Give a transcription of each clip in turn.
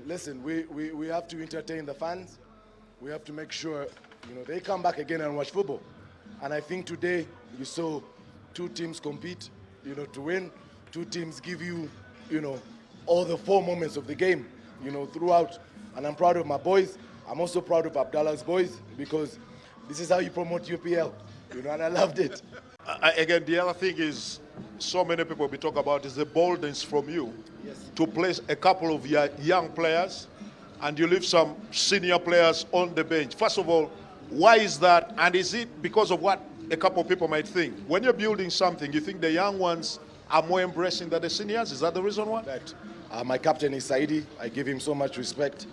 listen, we have to entertain the fans. We have to make sure, they come back again and watch football. And I think today you saw two teams compete, to win. Two teams give you, all the 4 moments of the game, throughout. And I'm proud of my boys. I'm also proud of Abdallah's boys because this is how you promote UPL, and I loved it. Again, the other thing is, so many people we talk about is the boldness from you to place a couple of young players and you leave some senior players on the bench. First of all, why is that? And is it because of what a couple of people might think? When you're building something, you think the young ones are more embracing than the seniors? Is that the reason why? That, my captain is Saidi. I give him so much respect.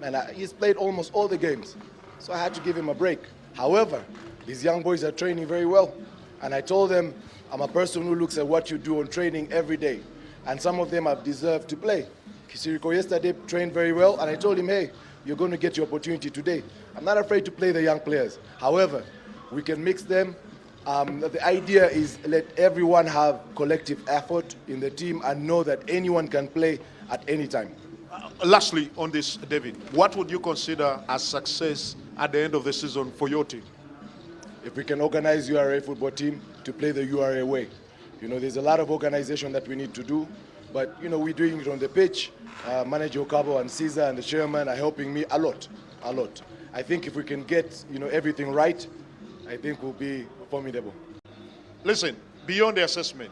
And he's played almost all the games. So I had to give him a break. However, these young boys are training very well. And I told them, I'm a person who looks at what you do on training every day. And some of them have deserved to play. Kisiriko yesterday trained very well, and I told him, hey, you're going to get your opportunity today. I'm not afraid to play the young players. However, we can mix them. The idea is let everyone have collective effort in the team and know that anyone can play at any time. Lastly, on this, David, what would you consider as success at the end of the season for your team? If we can organize URA football team to play the URA way. There's a lot of organization that we need to do, but, we're doing it on the pitch. Manager Okabo and Caesar and the chairman are helping me a lot. I think if we can get, everything right, I think we'll be formidable. Listen, beyond the assessment,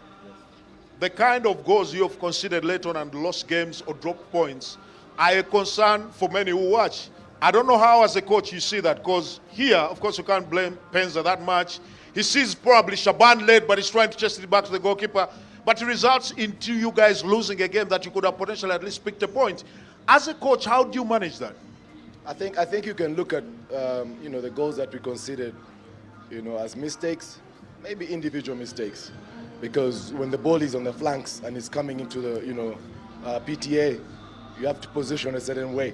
the kind of goals you have considered later on and lost games or dropped points are a concern for many who watch. I don't know how, as a coach, you see that, because here, of course, you can't blame Penza that much. He sees probably Shaban led, but he's trying to chase it back to the goalkeeper. But it results into you guys losing a game that you could have potentially at least picked a point. As a coach, how do you manage that? I think you can look at, the goals that we considered, as mistakes, maybe individual mistakes. Because when the ball is on the flanks and it's coming into the, PTA, you have to position a certain way.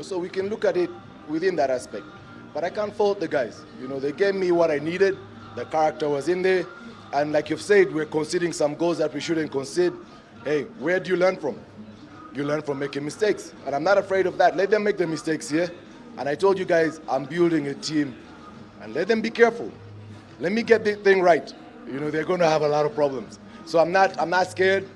So we can look at it within that aspect. But I can't fault the guys. They gave me what I needed. The character was in there. And like you've said, we're conceding some goals that we shouldn't concede. Hey, where do you learn from? You learn from making mistakes. And I'm not afraid of that. Let them make the mistakes here. And I told you guys, I'm building a team. And let them be careful. Let me get the thing right. They're going to have a lot of problems. So I'm not scared.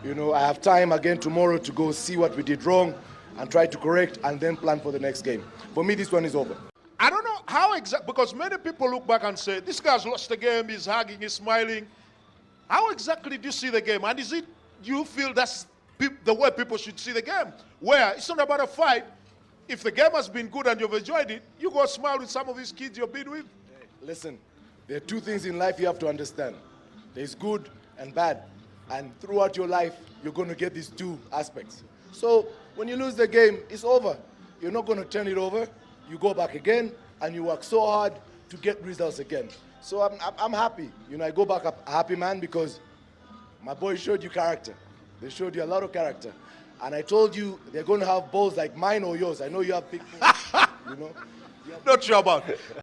I have time again tomorrow to go see what we did wrong and try to correct and then plan for the next game. For me, this one is over. I don't know how exactly, because many people look back and say, this guy's lost the game, he's hugging, he's smiling. How exactly do you see the game? And is it, you feel that's the way people should see the game? Where it's not about a fight. If the game has been good and you've enjoyed it, you go smile with some of these kids you've been with. Listen, there are two things in life you have to understand. There's good and bad. And throughout your life, you're going to get these two aspects. So when you lose the game, it's over. You're not going to turn it over. You go back again, and you work so hard to get results again. So I'm happy. I go back a happy man because my boys showed you character. They showed you a lot of character. And I told you they're going to have balls like mine or yours. I know you have big balls. Not sure about it.